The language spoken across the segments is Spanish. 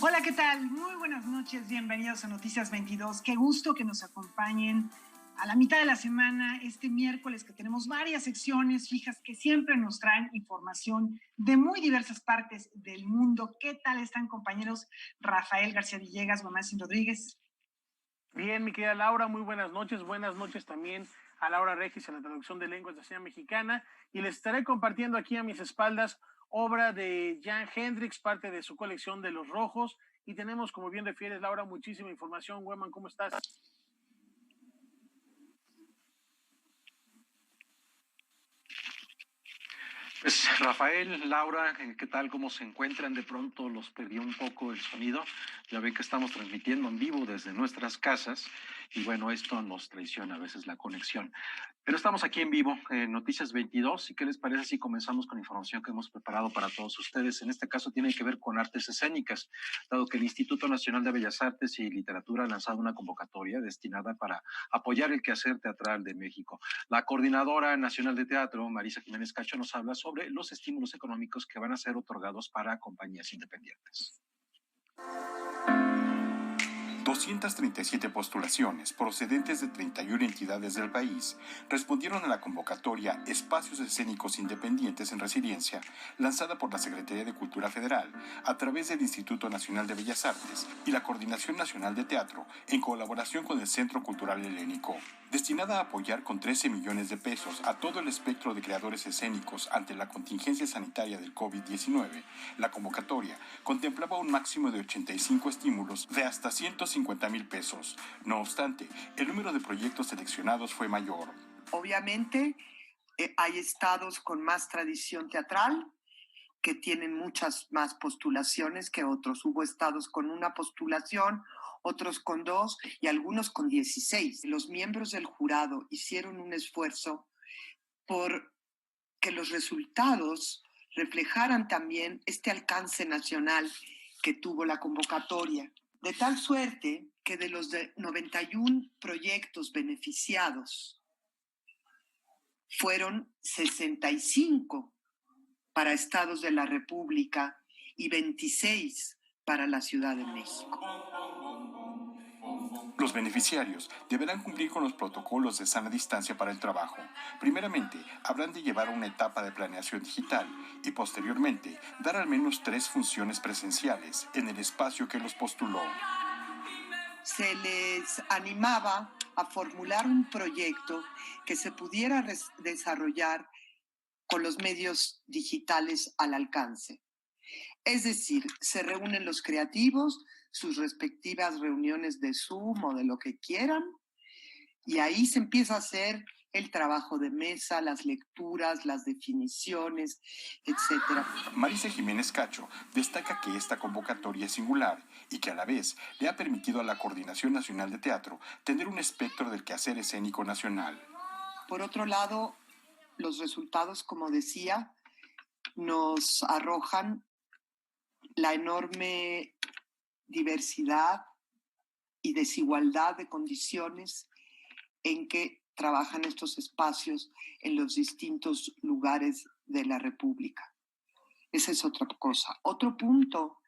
Hola, ¿qué tal? Muy buenas noches, bienvenidos a Noticias 22. Qué gusto que nos acompañen a la mitad de la semana, este miércoles, que tenemos varias secciones fijas que siempre nos traen información de muy diversas partes del mundo. ¿Qué tal están, compañeros? Rafael García Villegas, Guamacín Rodríguez. Bien, mi querida Laura, muy buenas noches también a Laura Regis en la traducción de lenguas de la señal mexicana, y les estaré compartiendo aquí a mis espaldas obra de Jan Hendricks, parte de su colección de Los Rojos, y tenemos, como bien refieres, Laura, muchísima información. Weman, ¿cómo estás? Pues Rafael, Laura, ¿qué tal? ¿Cómo se encuentran? De pronto los perdió un poco el sonido. Ya ven que estamos transmitiendo en vivo desde nuestras casas y bueno, esto nos traiciona a veces la conexión. Pero estamos aquí en vivo en Noticias 22 y ¿qué les parece si comenzamos con información que hemos preparado para todos ustedes? En este caso tiene que ver con artes escénicas, dado que el Instituto Nacional de Bellas Artes y Literatura ha lanzado una convocatoria destinada para apoyar el quehacer teatral de México. La Coordinadora Nacional de Teatro, Marisa Jiménez Cacho, nos habla sobre los estímulos económicos que van a ser otorgados para compañías independientes. 237 postulaciones procedentes de 31 entidades del país respondieron a la convocatoria Espacios Escénicos Independientes en Resiliencia, lanzada por la Secretaría de Cultura Federal a través del Instituto Nacional de Bellas Artes y la Coordinación Nacional de Teatro, en colaboración con el Centro Cultural Helénico. Destinada a apoyar con 13 millones de pesos a todo el espectro de creadores escénicos ante la contingencia sanitaria del COVID-19, la convocatoria contemplaba un máximo de 85 estímulos de hasta 150,000 pesos. No obstante, el número de proyectos seleccionados fue mayor. Obviamente, hay estados con más tradición teatral que tienen muchas más postulaciones que otros. Hubo estados con una postulación, otros con 2 y algunos con 16. Los miembros del jurado hicieron un esfuerzo por que los resultados reflejaran también este alcance nacional que tuvo la convocatoria. De tal suerte que de los 91 proyectos beneficiados, fueron 65 para estados de la República y 26 para la Ciudad de México. Los beneficiarios deberán cumplir con los protocolos de sana distancia para el trabajo. Primeramente, habrán de llevar una etapa de planeación digital y posteriormente dar al menos 3 funciones presenciales en el espacio que los postuló. Se les animaba a formular un proyecto que se pudiera desarrollar con los medios digitales al alcance. Es decir, se reúnen los creativos, sus respectivas reuniones de Zoom o de lo que quieran, y ahí se empieza a hacer el trabajo de mesa, las lecturas, las definiciones, etc. Marisa Jiménez Cacho destaca que esta convocatoria es singular y que a la vez le ha permitido a la Coordinación Nacional de Teatro tener un espectro del quehacer escénico nacional. Por otro lado, los resultados, como decía, nos arrojan la enorme diversidad y desigualdad de condiciones en que trabajan estos espacios en los distintos lugares de la República. Esa es otra cosa. Otro punto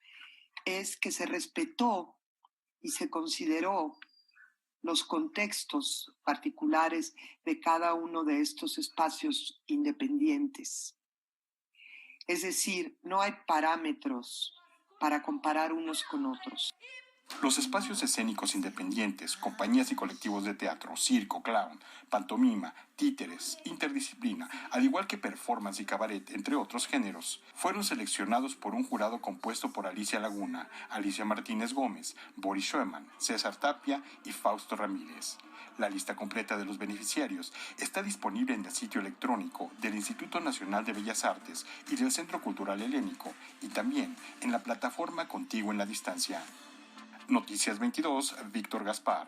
es que se respetó y se consideró los contextos particulares de cada uno de estos espacios independientes. Es decir, no hay parámetros para comparar unos con otros. Los espacios escénicos independientes, compañías y colectivos de teatro, circo, clown, pantomima, títeres, interdisciplina, al igual que performance y cabaret, entre otros géneros, fueron seleccionados por un jurado compuesto por Alicia Laguna, Alicia Martínez Gómez, Boris Schoeman, César Tapia y Fausto Ramírez. La lista completa de los beneficiarios está disponible en el sitio electrónico del Instituto Nacional de Bellas Artes y del Centro Cultural Helénico y también en la plataforma Contigo en la Distancia. Noticias 22, Víctor Gaspar.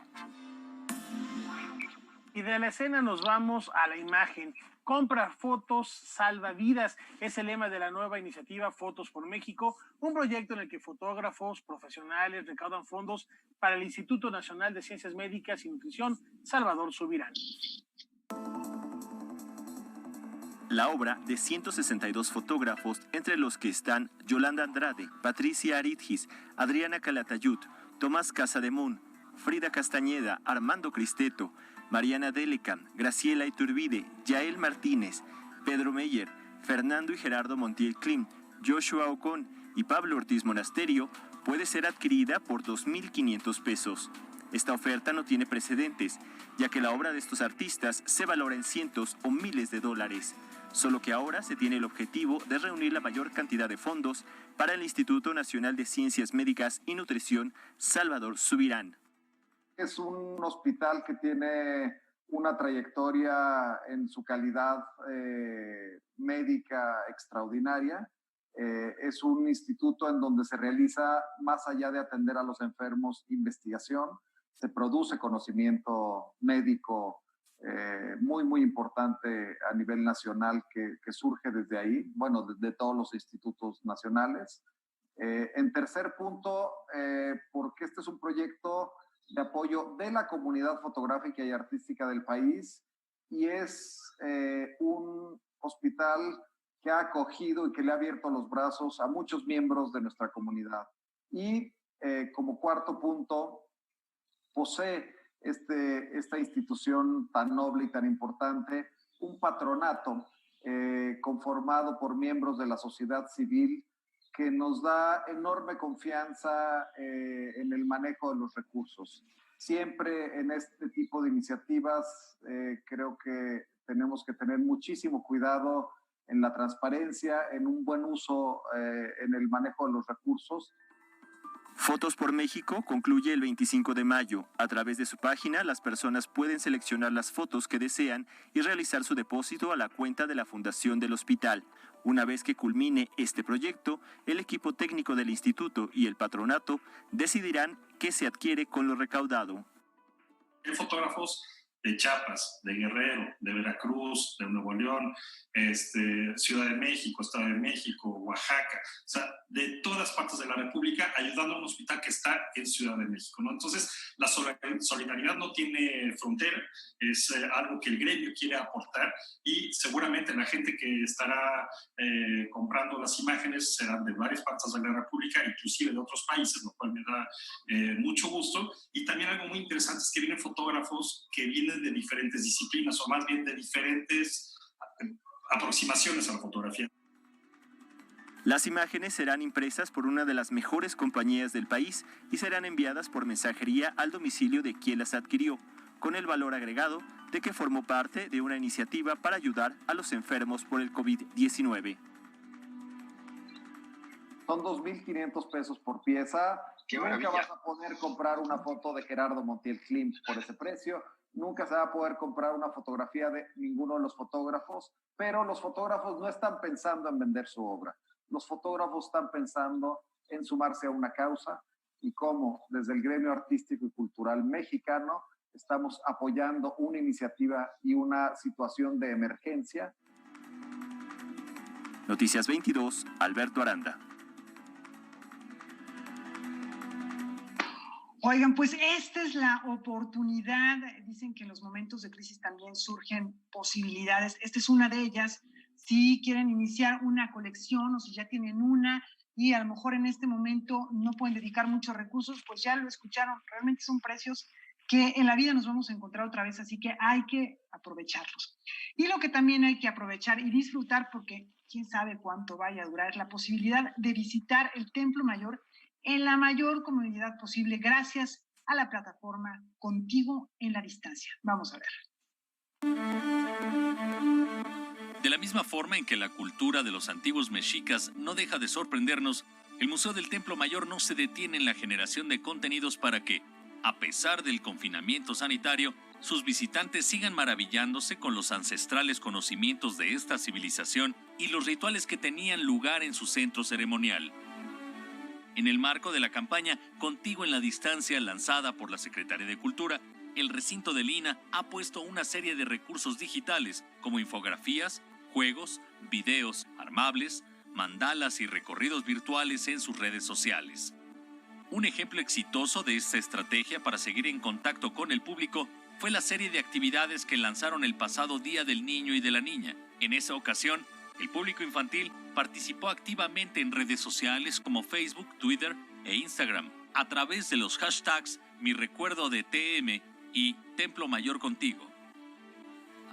Y de la escena nos vamos a la imagen. Compra fotos, salva vidas. Es el lema de la nueva iniciativa Fotos por México, un proyecto en el que fotógrafos profesionales recaudan fondos para el Instituto Nacional de Ciencias Médicas y Nutrición Salvador Subirán. la obra de 162 fotógrafos, entre los que están Yolanda Andrade, Patricia Aridgis, Adriana Calatayud, Tomás Casademun, Frida Castañeda, Armando Cristeto, Mariana Delecan, Graciela Iturbide, Yael Martínez, Pedro Meyer, Fernando y Gerardo Montiel Klim, Joshua Ocon y Pablo Ortiz Monasterio, puede ser adquirida por 2.500 pesos. Esta oferta no tiene precedentes, ya que la obra de estos artistas se valora en cientos o miles de dólares, solo que ahora se tiene el objetivo de reunir la mayor cantidad de fondos para el Instituto Nacional de Ciencias Médicas y Nutrición Salvador Subirán. Es un hospital que tiene una trayectoria en su calidad médica extraordinaria. Es un instituto en donde se realiza, más allá de atender a los enfermos, investigación. Se produce conocimiento médico muy, muy importante a nivel nacional que surge desde ahí, bueno, desde todos los institutos nacionales. En tercer punto, porque este es un proyecto de apoyo de la comunidad fotográfica y artística del país y es un hospital que ha acogido y que le ha abierto los brazos a muchos miembros de nuestra comunidad. Y como cuarto punto, posee esta institución tan noble y tan importante un patronato conformado por miembros de la sociedad civil que nos da enorme confianza en el manejo de los recursos. Siempre en este tipo de iniciativas creo que tenemos que tener muchísimo cuidado en la transparencia, en un buen uso en el manejo de los recursos. Fotos por México concluye el 25 de mayo. A través de su página, las personas pueden seleccionar las fotos que desean y realizar su depósito a la cuenta de la Fundación del Hospital. Una vez que culmine este proyecto, el equipo técnico del instituto y el patronato decidirán qué se adquiere con lo recaudado. Hay fotógrafos de Chiapas, de Guerrero, de Veracruz, de Nuevo León, Ciudad de México, Estado de México, Oaxaca, o sea, de todas partes de la República, ayudando a un hospital que está en Ciudad de México, ¿no? Entonces, la solidaridad no tiene frontera, es algo que el gremio quiere aportar y seguramente la gente que estará comprando las imágenes serán de varias partes de la República, inclusive de otros países, lo cual me da mucho gusto. Y también algo muy interesante es que vienen fotógrafos que vienen de diferentes disciplinas o más bien de diferentes aproximaciones a la fotografía. Las imágenes serán impresas por una de las mejores compañías del país y serán enviadas por mensajería al domicilio de quien las adquirió, con el valor agregado de que formó parte de una iniciativa para ayudar a los enfermos por el COVID-19. Son 2.500 pesos por pieza. ¡Qué Nunca maravilla! vas a poder comprar una foto de Gerardo Montiel Klim por ese precio. Nunca se va a poder comprar una fotografía de ninguno de los fotógrafos, pero los fotógrafos no están pensando en vender su obra. Los fotógrafos están pensando en sumarse a una causa y cómo desde el gremio artístico y cultural mexicano estamos apoyando una iniciativa y una situación de emergencia. Noticias 22, Alberto Aranda. Oigan, pues esta es la oportunidad. Dicen que en los momentos de crisis también surgen posibilidades. Esta es una de ellas. Si quieren iniciar una colección o si ya tienen una y a lo mejor en este momento no pueden dedicar muchos recursos, pues ya lo escucharon. Realmente son precios que en la vida nos vamos a encontrar otra vez, así que hay que aprovecharlos. Y lo que también hay que aprovechar y disfrutar, porque quién sabe cuánto vaya a durar, es la posibilidad de visitar el Templo Mayor en la mayor comodidad posible, gracias a la plataforma Contigo en la Distancia. Vamos a ver. De la misma forma en que la cultura de los antiguos mexicas no deja de sorprendernos, el Museo del Templo Mayor no se detiene en la generación de contenidos para que, a pesar del confinamiento sanitario, sus visitantes sigan maravillándose con los ancestrales conocimientos de esta civilización y los rituales que tenían lugar en su centro ceremonial. En el marco de la campaña Contigo en la Distancia, lanzada por la Secretaría de Cultura, el recinto del INAH ha puesto una serie de recursos digitales como infografías, juegos, videos, armables, mandalas y recorridos virtuales en sus redes sociales. Un ejemplo exitoso de esta estrategia para seguir en contacto con el público fue la serie de actividades que lanzaron el pasado Día del Niño y de la Niña. En esa ocasión, el público infantil participó activamente en redes sociales como Facebook, Twitter e Instagram, a través de los hashtags Mi Recuerdo de TM y Templo Mayor Contigo.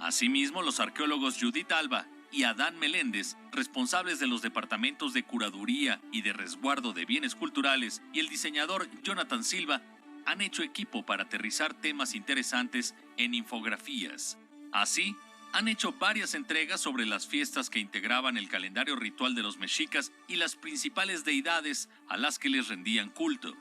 Asimismo, los arqueólogos Judith Alba y Adán Meléndez, responsables de los departamentos de curaduría y de resguardo de bienes culturales, y el diseñador Jonathan Silva, han hecho equipo para aterrizar temas interesantes en infografías. Así, han hecho varias entregas sobre las fiestas que integraban el calendario ritual de los mexicas y las principales deidades a las que les rendían culto.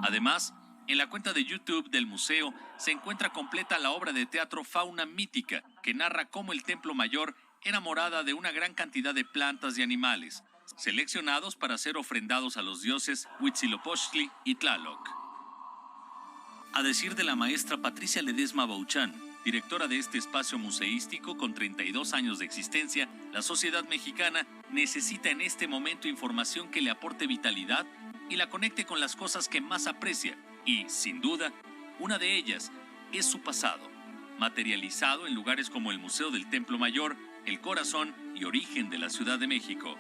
Además, en la cuenta de YouTube del museo se encuentra completa la obra de teatro Fauna Mítica, que narra cómo el Templo Mayor era morada de una gran cantidad de plantas y animales, seleccionados para ser ofrendados a los dioses Huitzilopochtli y Tlaloc. A decir de la maestra Patricia Ledesma Bouchán, directora de este espacio museístico con 32 años de existencia, la sociedad mexicana necesita en este momento información que le aporte vitalidad y la conecte con las cosas que más aprecia. Y, sin duda, una de ellas es su pasado, materializado en lugares como el Museo del Templo Mayor, el corazón y origen de la Ciudad de México.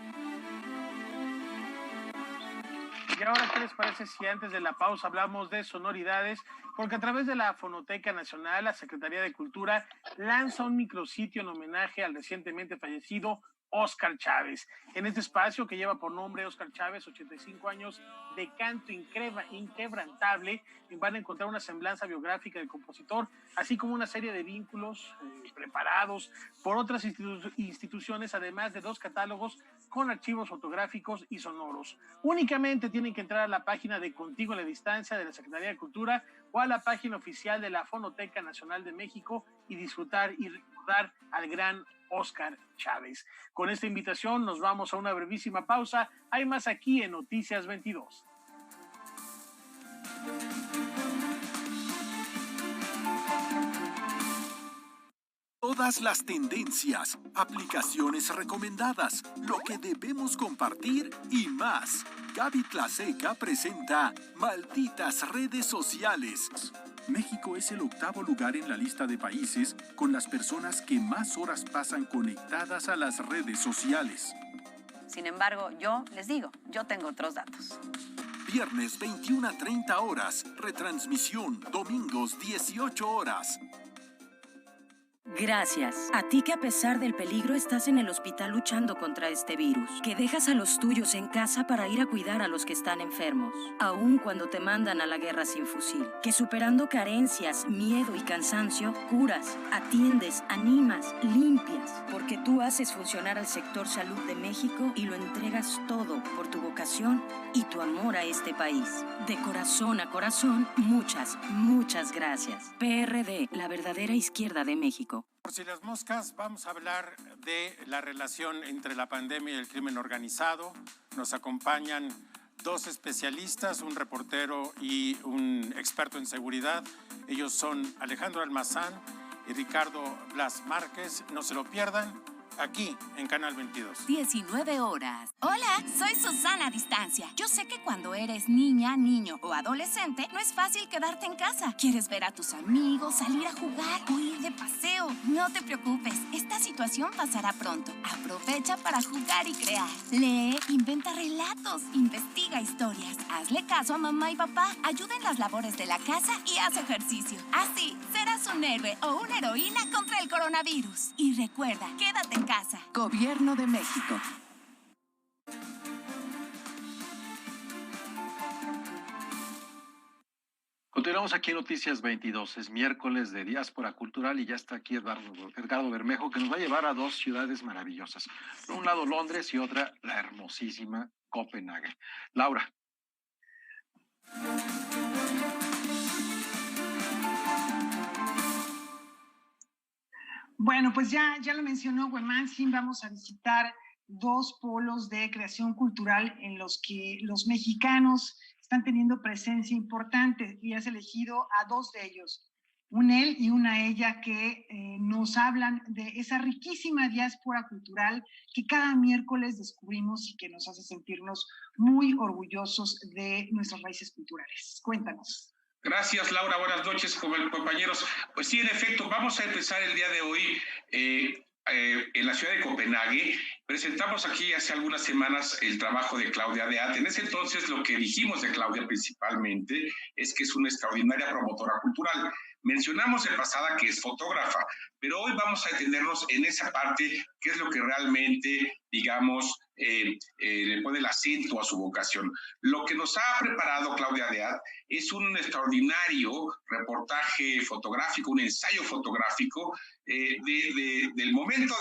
Y ahora, ¿qué les parece si antes de la pausa hablamos de sonoridades? Porque a través de la Fonoteca Nacional, la Secretaría de Cultura lanza un micrositio en homenaje al recientemente fallecido Óscar Chávez. En este espacio que lleva por nombre Óscar Chávez, 85 años de canto inquebrantable, van a encontrar una semblanza biográfica del compositor, así como una serie de vínculos preparados por otras instituciones, además de 2 catálogos con archivos fotográficos y sonoros. Únicamente tienen que entrar a la página de Contigo a la Distancia de la Secretaría de Cultura o a la página oficial de la Fonoteca Nacional de México y disfrutar y recordar al gran Óscar Chávez. Con esta invitación nos vamos a una brevísima pausa. Hay más aquí en Noticias 22. Todas las tendencias, aplicaciones recomendadas, lo que debemos compartir y más. Gaby Tlaseca presenta Malditas Redes Sociales. México es el 8º lugar en la lista de países con las personas que más horas pasan conectadas a las redes sociales. Sin embargo, yo les digo, yo tengo otros datos. Viernes 21 a 30 horas, retransmisión, domingos 18 horas. Gracias. A ti que a pesar del peligro estás en el hospital luchando contra este virus, que dejas a los tuyos en casa para ir a cuidar a los que están enfermos, aun cuando te mandan a la guerra sin fusil, que superando carencias, miedo y cansancio, curas, atiendes, animas, limpias, porque tú haces funcionar al sector salud de México y lo entregas todo por tu vocación y tu amor a este país. De corazón a corazón, muchas, muchas gracias. PRD, la verdadera izquierda de México. Por si las moscas, vamos a hablar de la relación entre la pandemia y el crimen organizado. Nos acompañan 2 especialistas, un reportero y un experto en seguridad. Ellos son Alejandro Almazán y Ricardo Blas Márquez. No se lo pierdan, aquí en Canal 22. 19 horas. Hola, soy Susana a Distancia. Yo sé que cuando eres niña, niño o adolescente, no es fácil quedarte en casa. Quieres ver a tus amigos, salir a jugar o ir de paseo. No te preocupes, esta situación pasará pronto. Aprovecha para jugar y crear. Lee, inventa relatos, investiga historias. Hazle caso a mamá y papá. Ayuda en las labores de la casa y haz ejercicio. Así, serás un héroe o una heroína contra el coronavirus. Y recuerda, quédate en casa. Gobierno de México. Continuamos aquí en Noticias 22, es miércoles de Diáspora Cultural y ya está aquí Edgardo Bermejo, que nos va a llevar a 2 ciudades maravillosas. Por un lado Londres y otra la hermosísima Copenhague. Laura. Bueno, pues ya lo mencionó Huemantzin, vamos a visitar 2 polos de creación cultural en los que los mexicanos están teniendo presencia importante y has elegido a 2 de ellos. un él y una ella que nos hablan de esa riquísima diáspora cultural que cada miércoles descubrimos y que nos hace sentirnos muy orgullosos de nuestras raíces culturales. Cuéntanos. Gracias, Laura. Buenas noches, compañeros. Pues sí, en efecto, vamos a empezar el día de hoy en la ciudad de Copenhague. Presentamos aquí hace algunas semanas el trabajo de Claudia Deat. En ese entonces lo que dijimos de Claudia principalmente es que es una extraordinaria promotora cultural. Mencionamos de pasada que es fotógrafa, pero hoy vamos a detenernos en esa parte que es lo que realmente, digamos, le pone el acento a su vocación. Lo que nos ha preparado Claudia Deat es un extraordinario reportaje fotográfico, un ensayo fotográfico del momento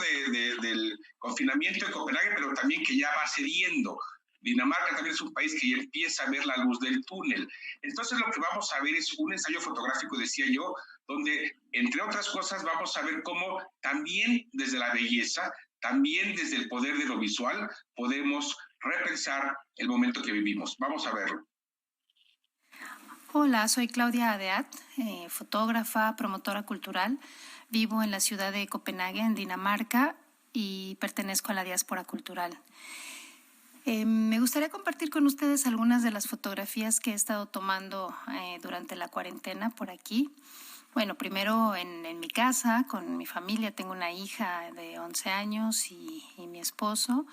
del confinamiento de Copenhague, pero también que ya va cediendo. Dinamarca también es un país que ya empieza a ver la luz del túnel. Entonces lo que vamos a ver es un ensayo fotográfico, decía yo, donde, entre otras cosas, vamos a ver cómo también desde la belleza, también desde el poder de lo visual, podemos repensar el momento que vivimos. Vamos a verlo. Hola, soy Claudia Deat, fotógrafa, promotora cultural. Vivo en la ciudad de Copenhague, en Dinamarca, y pertenezco a la diáspora cultural. Me gustaría compartir con ustedes algunas de las fotografías que he estado tomando durante la cuarentena por aquí. Bueno, primero en mi casa, con mi familia. Tengo una hija de 11 años y mi esposo.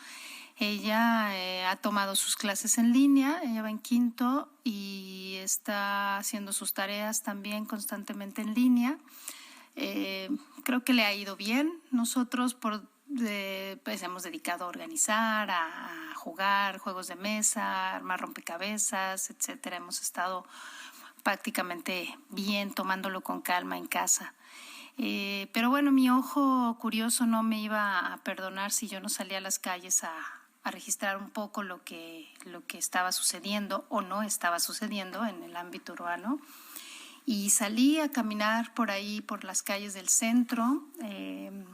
Ella ha tomado sus clases en línea, ella va en quinto y está haciendo sus tareas también constantemente en línea. Creo que le ha ido bien. Nosotros pues hemos dedicado a organizar, a jugar juegos de mesa, armar rompecabezas, etcétera. Hemos estado prácticamente bien, tomándolo con calma en casa. Pero bueno, mi ojo curioso no me iba a perdonar si yo no salía a las calles a registrar un poco lo que estaba sucediendo o no estaba sucediendo en el ámbito urbano. Y salí a caminar por ahí, por las calles del centro.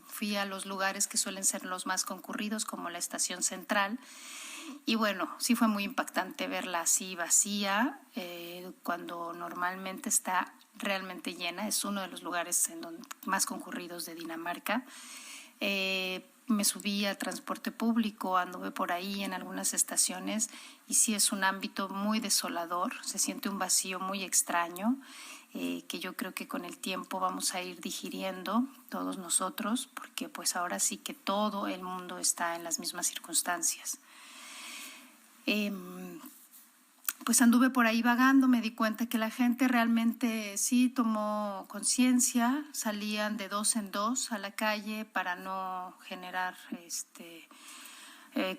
Fui a los lugares que suelen ser los más concurridos, como la estación central. Y bueno, sí fue muy impactante verla así vacía, cuando normalmente está realmente llena. Es uno de los lugares más concurridos de Dinamarca. Me subí al transporte público, anduve por ahí en algunas estaciones y sí es un ámbito muy desolador. Se siente un vacío muy extraño. Que yo creo que con el tiempo vamos a ir digiriendo todos nosotros, porque pues ahora sí que todo el mundo está en las mismas circunstancias. Pues anduve por ahí vagando, me di cuenta que la gente realmente sí tomó conciencia, salían de 2 en 2 a la calle para no generar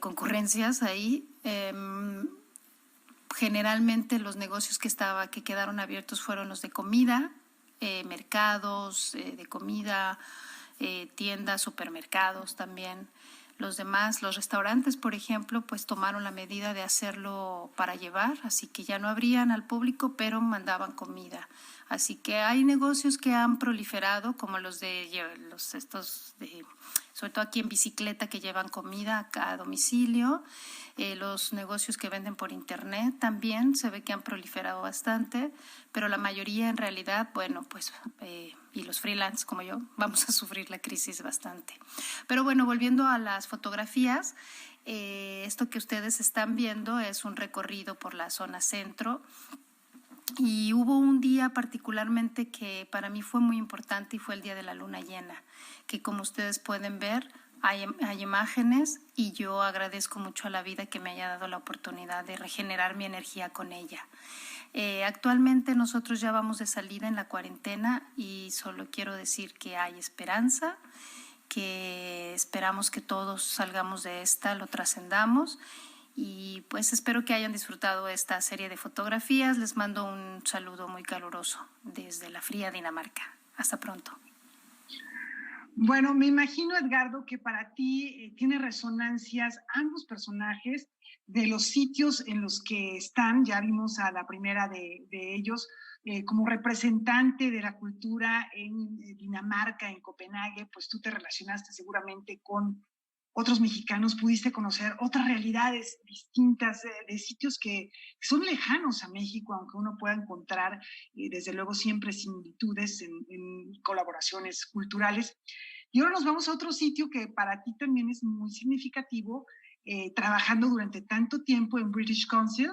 concurrencias ahí. Generalmente los negocios que quedaron abiertos fueron los de comida, mercados de comida, tiendas, supermercados también. Los demás, los restaurantes, por ejemplo, pues tomaron la medida de hacerlo para llevar, así que ya no abrían al público, pero mandaban comida. Así que hay negocios que han proliferado, como sobre todo aquí en bicicleta, que llevan comida a domicilio. Los negocios que venden por internet también se ve que han proliferado bastante, pero la mayoría en realidad, bueno, pues, y los freelance como yo, vamos a sufrir la crisis bastante. Pero bueno, volviendo a las fotografías, esto que ustedes están viendo es un recorrido por la zona centro. Y hubo un día particularmente que para mí fue muy importante y fue el día de la luna llena, que como ustedes pueden ver, hay imágenes y yo agradezco mucho a la vida que me haya dado la oportunidad de regenerar mi energía con ella. Actualmente nosotros ya vamos de salida en la cuarentena y solo quiero decir que hay esperanza, que esperamos que todos salgamos de esta, lo trascendamos. Y pues espero que hayan disfrutado esta serie de fotografías. Les mando un saludo muy caluroso desde la fría Dinamarca. Hasta pronto. Bueno, me imagino, Edgardo, que para ti tiene resonancias ambos personajes de los sitios en los que están. Ya vimos a la primera de ellos como representante de la cultura en Dinamarca, en Copenhague, pues tú te relacionaste seguramente con otros mexicanos, pudiste conocer otras realidades distintas de sitios que son lejanos a México, aunque uno pueda encontrar, desde luego, siempre similitudes en colaboraciones culturales. Y ahora nos vamos a otro sitio que para ti también es muy significativo, trabajando durante tanto tiempo en British Council,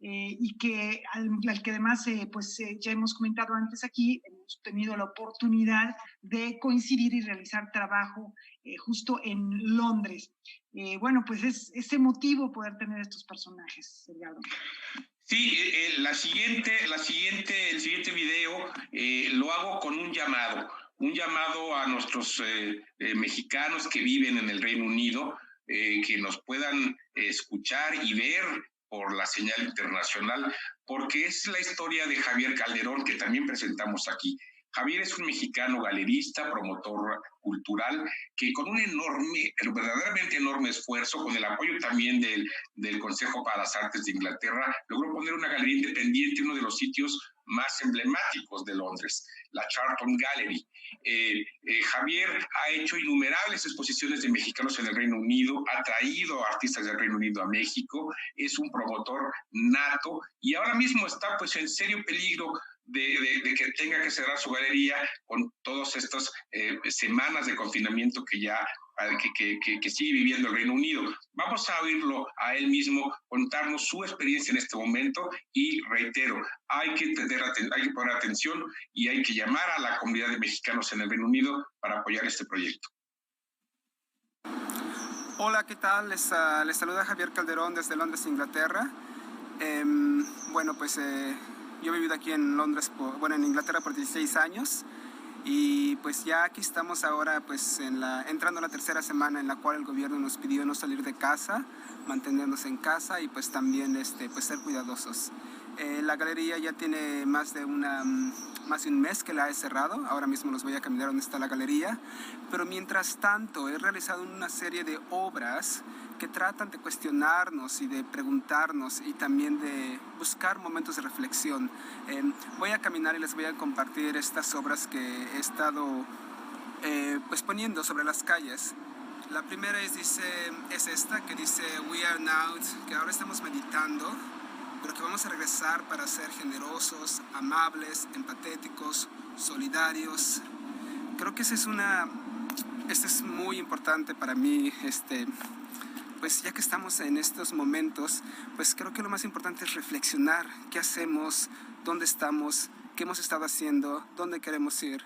y que al que además ya hemos comentado antes aquí, hemos tenido la oportunidad de coincidir y realizar trabajo justo en Londres. Bueno, pues es emotivo poder tener estos personajes, Edgardo. Sí, el siguiente video lo hago con un llamado a nuestros mexicanos que viven en el Reino Unido, que nos puedan escuchar y ver por la señal internacional, porque es la historia de Javier Calderón, que también presentamos aquí. Javier es un mexicano galerista, promotor cultural, que con un enorme, pero verdaderamente enorme esfuerzo, con el apoyo también del Consejo para las Artes de Inglaterra, logró poner una galería independiente en uno de los sitios más emblemáticos de Londres, la Charlton Gallery. Javier ha hecho innumerables exposiciones de mexicanos en el Reino Unido, ha traído artistas del Reino Unido a México, es un promotor nato y ahora mismo está pues en serio peligro de que tenga que cerrar su galería con todas estas semanas de confinamiento que ya que sigue viviendo el Reino Unido. Vamos a oírlo a él mismo contarnos su experiencia en este momento y reitero, hay que poner atención y hay que llamar a la comunidad de mexicanos en el Reino Unido para apoyar este proyecto. Hola, ¿qué tal? Les saluda Javier Calderón desde Londres, Inglaterra. Yo he vivido aquí en Londres, en Inglaterra por 16 años. Y pues ya aquí estamos ahora pues entrando a la tercera semana en la cual el gobierno nos pidió no salir de casa, mantenernos en casa y pues también pues ser cuidadosos. La galería ya tiene más de un mes que la he cerrado, ahora mismo los voy a caminar donde está la galería, pero mientras tanto he realizado una serie de obras que tratan de cuestionarnos y de preguntarnos y también de buscar momentos de reflexión. Voy a caminar y les voy a compartir estas obras que he estado poniendo sobre las calles. La primera es esta que dice We are now, que ahora estamos meditando, pero que vamos a regresar para ser generosos, amables, empatéticos, solidarios. Creo que esta es muy importante para mí, pues ya que estamos en estos momentos, pues creo que lo más importante es reflexionar qué hacemos, dónde estamos, qué hemos estado haciendo, dónde queremos ir.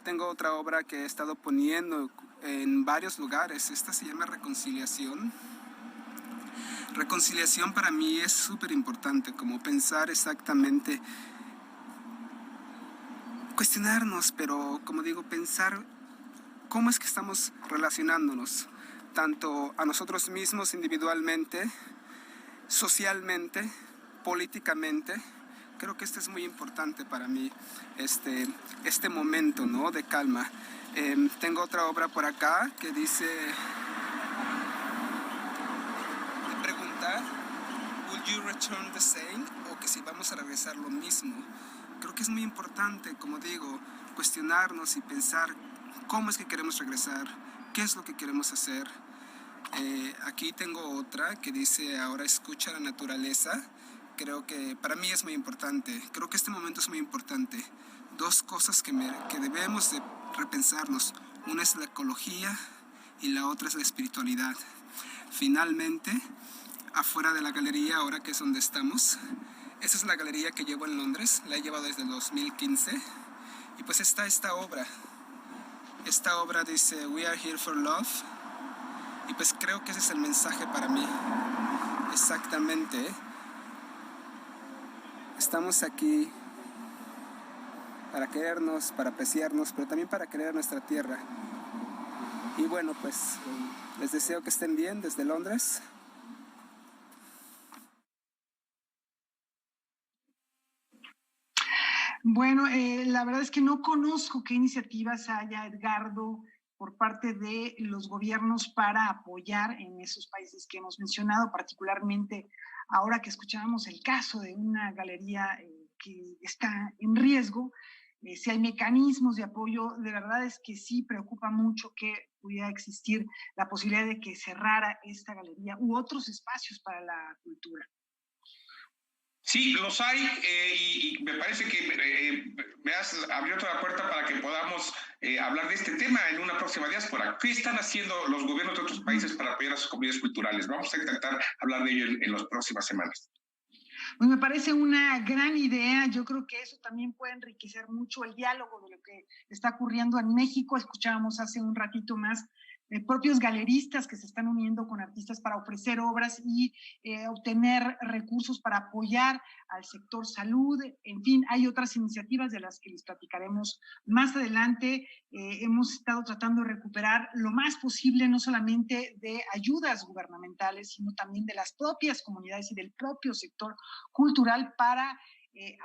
Tengo otra obra que he estado poniendo en varios lugares. Esta se llama Reconciliación. Reconciliación para mí es súper importante, como pensar exactamente, cuestionarnos, pero como digo, pensar cómo es que estamos relacionándonos, tanto a nosotros mismos individualmente, socialmente, políticamente. Creo que esto es muy importante para mí, este momento, ¿no?, de calma. Tengo otra obra por acá que dice, de preguntar, ¿Will you return the same? O que si vamos a regresar lo mismo. Creo que es muy importante, como digo, cuestionarnos y pensar cómo es que queremos regresar, qué es lo que queremos hacer. Aquí tengo otra que dice, ahora escucha la naturaleza. Creo que para mí es muy importante. Creo que este momento es muy importante. Dos cosas que debemos de repensarnos. Una es la ecología y la otra es la espiritualidad. Finalmente, afuera de la galería, ahora que es donde estamos, esa es la galería que llevo en Londres. La he llevado desde el 2015. Y pues está esta obra. Esta obra dice, We are here for love. Y pues creo que ese es el mensaje para mí. Exactamente. Estamos aquí para querernos, para apreciarnos, pero también para querer nuestra tierra. Y bueno, pues les deseo que estén bien desde Londres. Bueno, la verdad es que no conozco qué iniciativas haya, Edgardo, por parte de los gobiernos para apoyar en esos países que hemos mencionado, particularmente ahora que escuchábamos el caso de una galería que está en riesgo. Si hay mecanismos de apoyo, de verdad es que sí preocupa mucho que pudiera existir la posibilidad de que cerrara esta galería u otros espacios para la cultura. Sí, los hay y me parece que me has abierto la puerta para que podamos hablar de este tema en una próxima diáspora. ¿Qué están haciendo los gobiernos de otros países para apoyar a sus comunidades culturales? Vamos a intentar hablar de ello en las próximas semanas. Pues me parece una gran idea. Yo creo que eso también puede enriquecer mucho el diálogo de lo que está ocurriendo en México. Escuchábamos hace un ratito más propios galeristas que se están uniendo con artistas para ofrecer obras y obtener recursos para apoyar al sector salud. En fin, hay otras iniciativas de las que les platicaremos más adelante. Hemos estado tratando de recuperar lo más posible, no solamente de ayudas gubernamentales, sino también de las propias comunidades y del propio sector cultural para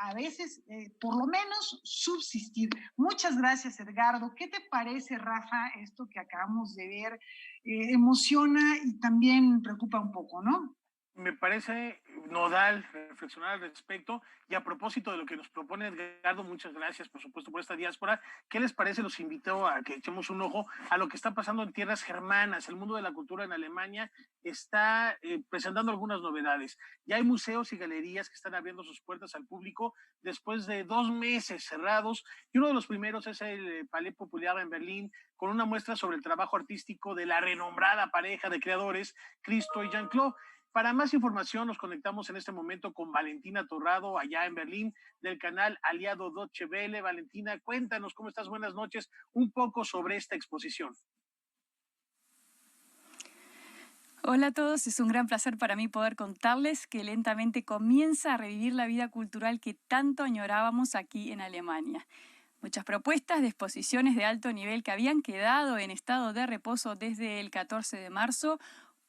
a veces, por lo menos, subsistir. Muchas gracias, Edgardo. ¿Qué te parece, Rafa, esto que acabamos de ver? Emociona y también preocupa un poco, ¿no? Me parece nodal reflexionar al respecto. Y a propósito de lo que nos propone Edgardo, muchas gracias, por supuesto, por esta diáspora. ¿Qué les parece? Los invito a que echemos un ojo a lo que está pasando en tierras germanas. El mundo de la cultura en Alemania está presentando algunas novedades. Ya hay museos y galerías que están abriendo sus puertas al público después de 2 meses cerrados. Y uno de los primeros es el Palais Populaire en Berlín, con una muestra sobre el trabajo artístico de la renombrada pareja de creadores, Christo y Jean-Claude. Para más información nos conectamos en este momento con Valentina Torrado, allá en Berlín, del canal aliado Deutsche Welle. Valentina, cuéntanos, ¿cómo estás? Buenas noches, un poco sobre esta exposición. Hola a todos, es un gran placer para mí poder contarles que lentamente comienza a revivir la vida cultural que tanto añorábamos aquí en Alemania. Muchas propuestas de exposiciones de alto nivel que habían quedado en estado de reposo desde el 14 de marzo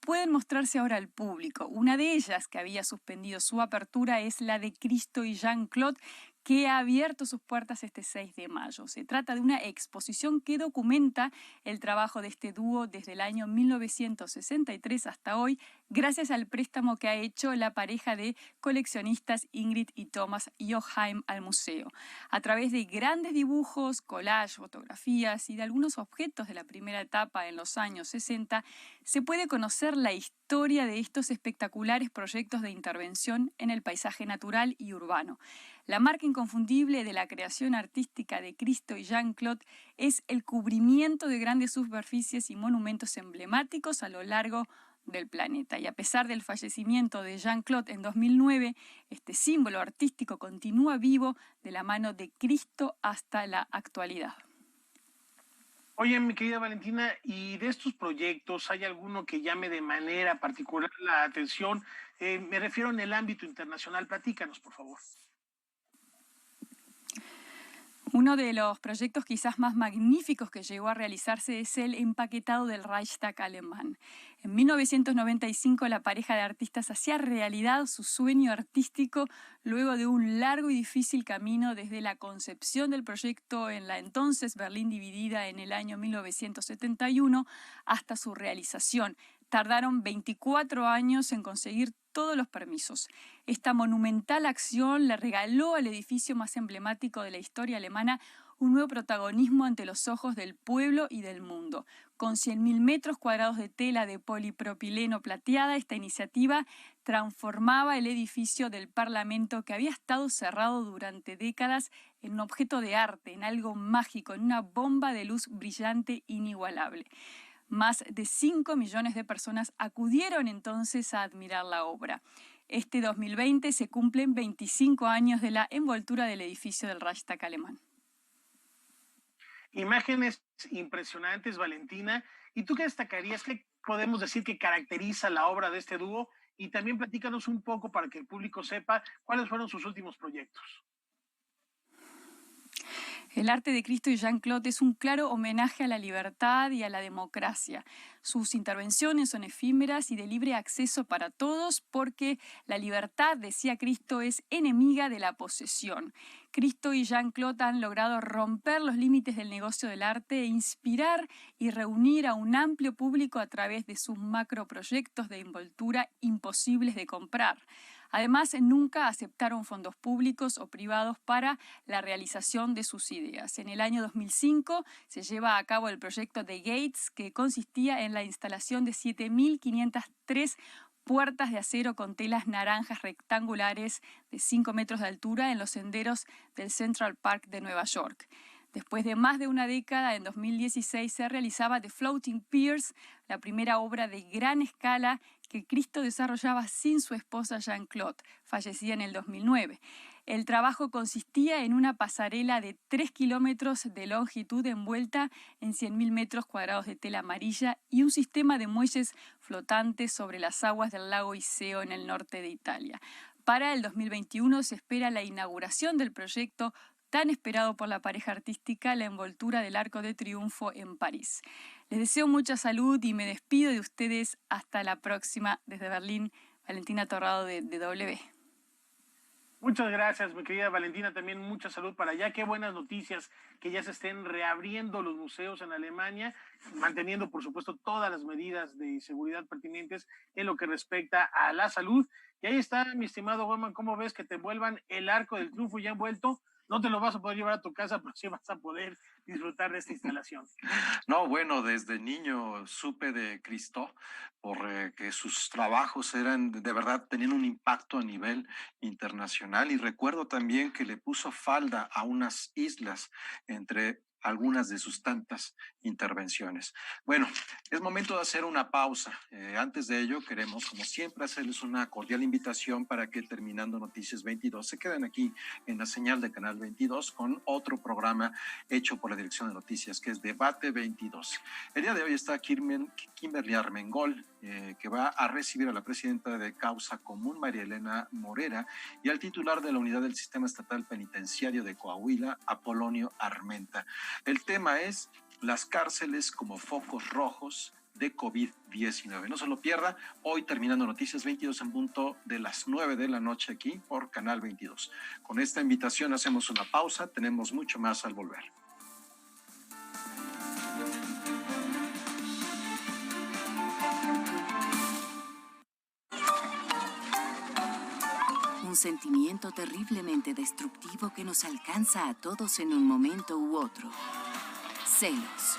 pueden mostrarse ahora al público. Una de ellas, que había suspendido su apertura, es la de Christo y Jean-Claude, que ha abierto sus puertas este 6 de mayo. Se trata de una exposición que documenta el trabajo de este dúo desde el año 1963 hasta hoy, gracias al préstamo que ha hecho la pareja de coleccionistas Ingrid y Thomas Jochheim al museo. A través de grandes dibujos, collages, fotografías y de algunos objetos de la primera etapa en los años 60, se puede conocer la historia de estos espectaculares proyectos de intervención en el paisaje natural y urbano. La marca inconfundible de la creación artística de Christo y Jean-Claude es el cubrimiento de grandes superficies y monumentos emblemáticos a lo largo del planeta. Y a pesar del fallecimiento de Jean-Claude en 2009, este símbolo artístico continúa vivo de la mano de Christo hasta la actualidad. Oye, mi querida Valentina, ¿y de estos proyectos hay alguno que llame de manera particular la atención? Me refiero en el ámbito internacional. Platícanos, por favor. Uno de los proyectos quizás más magníficos que llegó a realizarse es el empaquetado del Reichstag alemán. En 1995 la pareja de artistas hacía realidad su sueño artístico luego de un largo y difícil camino desde la concepción del proyecto en la entonces Berlín dividida en el año 1971 hasta su realización. Tardaron 24 años en conseguir todos los permisos. Esta monumental acción le regaló al edificio más emblemático de la historia alemana un nuevo protagonismo ante los ojos del pueblo y del mundo. Con 100.000 metros cuadrados de tela de polipropileno plateada, esta iniciativa transformaba el edificio del Parlamento, que había estado cerrado durante décadas, en un objeto de arte, en algo mágico, en una bomba de luz brillante inigualable. Más de 5 millones de personas acudieron entonces a admirar la obra. Este 2020 se cumplen 25 años de la envoltura del edificio del Reichstag alemán. Imágenes impresionantes, Valentina. ¿Y tú qué destacarías? ¿Qué podemos decir que caracteriza la obra de este dúo? Y también platícanos un poco para que el público sepa cuáles fueron sus últimos proyectos. El arte de Christo y Jean-Claude es un claro homenaje a la libertad y a la democracia. Sus intervenciones son efímeras y de libre acceso para todos porque la libertad, decía Christo, es enemiga de la posesión. Christo y Jean-Claude han logrado romper los límites del negocio del arte e inspirar y reunir a un amplio público a través de sus macroproyectos de envoltura imposibles de comprar. Además, nunca aceptaron fondos públicos o privados para la realización de sus ideas. En el año 2005 se lleva a cabo el proyecto de Gates, que consistía en la instalación de 7.503 puertas de acero con telas naranjas rectangulares de 5 metros de altura en los senderos del Central Park de Nueva York. Después de más de una década, en 2016 se realizaba The Floating Piers, la primera obra de gran escala que Cristo desarrollaba sin su esposa Jeanne-Claude, fallecida en el 2009. El trabajo consistía en una pasarela de 3 kilómetros de longitud envuelta en 100.000 metros cuadrados de tela amarilla y un sistema de muelles flotantes sobre las aguas del lago Iseo en el norte de Italia. Para el 2021 se espera la inauguración del proyecto tan esperado por la pareja artística, la envoltura del Arco de Triunfo en París. Les deseo mucha salud y me despido de ustedes hasta la próxima. Desde Berlín, Valentina Torrado de DW. Muchas gracias, mi querida Valentina, también mucha salud para allá. Qué buenas noticias que ya se estén reabriendo los museos en Alemania, manteniendo, por supuesto, todas las medidas de seguridad pertinentes en lo que respecta a la salud. Y ahí está, mi estimado Goldman, ¿cómo ves que te envuelvan el Arco del Triunfo ya envuelto? No te lo vas a poder llevar a tu casa, pero sí vas a poder disfrutar de esta instalación. No, bueno, desde niño supe de Cristo que sus trabajos eran, de verdad, tenían un impacto a nivel internacional, y recuerdo también que le puso falda a unas islas entre algunas de sus tantas intervenciones. Bueno, es momento de hacer una pausa. Antes de ello, queremos, como siempre, hacerles una cordial invitación para que, terminando Noticias 22, se queden aquí en la señal de Canal 22 con otro programa hecho por la Dirección de Noticias, que es Debate 22. El día de hoy está Kimberly Armengol, que va a recibir a la presidenta de Causa Común, María Elena Morera, y al titular de la Unidad del Sistema Estatal Penitenciario de Coahuila, Apolonio Armenta. El tema es las cárceles como focos rojos de COVID-19. No se lo pierda, hoy terminando Noticias 22 en punto de las 9 de la noche aquí por Canal 22. Con esta invitación hacemos una pausa, tenemos mucho más al volver. Un sentimiento terriblemente destructivo que nos alcanza a todos en un momento u otro. Celos.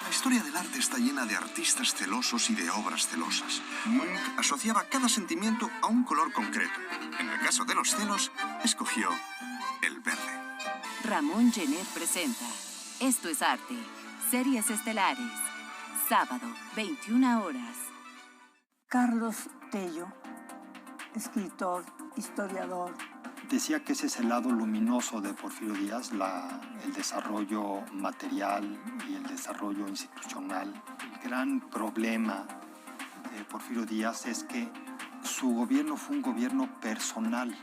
La historia del arte está llena de artistas celosos y de obras celosas. Munch asociaba cada sentimiento a un color concreto. En el caso de los celos, escogió el verde. Ramón Genet presenta Esto es Arte. Series estelares. Sábado, 21 horas. Carlos Tello, escritor, historiador. Decía que ese es el lado luminoso de Porfirio Díaz, el desarrollo material y el desarrollo institucional. El gran problema de Porfirio Díaz es que su gobierno fue un gobierno personal.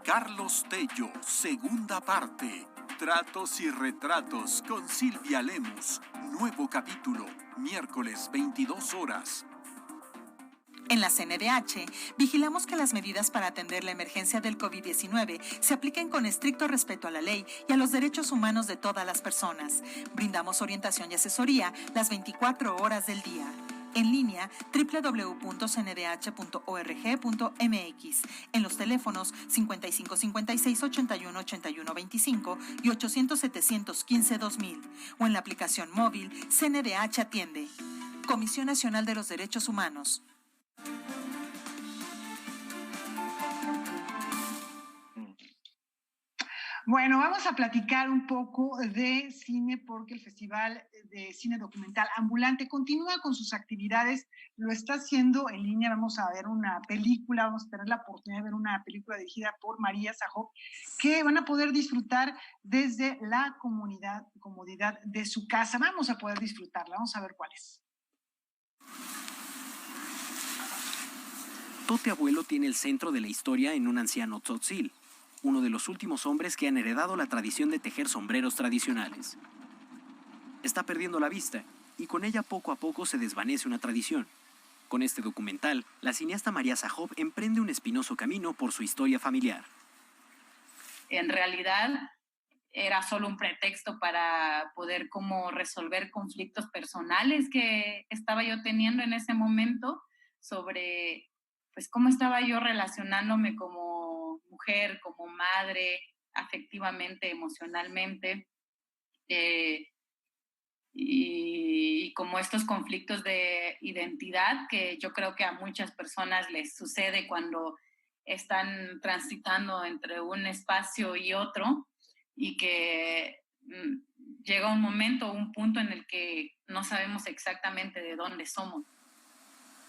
Carlos Tello, segunda parte. Tratos y retratos con Silvia Lemus. Nuevo capítulo, miércoles 22 horas. En la CNDH, vigilamos que las medidas para atender la emergencia del COVID-19 se apliquen con estricto respeto a la ley y a los derechos humanos de todas las personas. Brindamos orientación y asesoría las 24 horas del día. En línea, www.cndh.org.mx, en los teléfonos 5556 81 81 25 y 800 715 2000, o en la aplicación móvil CNDH Atiende. Comisión Nacional de los Derechos Humanos. Bueno, vamos a platicar un poco de cine porque el Festival de Cine Documental Ambulante continúa con sus actividades, lo está haciendo en línea. Vamos a ver una película, vamos a tener la oportunidad de ver una película dirigida por María Sajó, que van a poder disfrutar desde la comodidad de su casa. Vamos a poder disfrutarla, vamos a ver cuál es. Tote Abuelo tiene el centro de la historia en un anciano tzotzil, uno de los últimos hombres que han heredado la tradición de tejer sombreros tradicionales. Está perdiendo la vista y con ella poco a poco se desvanece una tradición. Con este documental, la cineasta María Sajó emprende un espinoso camino por su historia familiar. En realidad era solo un pretexto para poder como resolver conflictos personales que estaba yo teniendo en ese momento sobre pues cómo estaba yo relacionándome como mujer, como madre, afectivamente, emocionalmente, y como estos conflictos de identidad que yo creo que a muchas personas les sucede cuando están transitando entre un espacio y otro, y que llega un momento, un punto en el que no sabemos exactamente de dónde somos.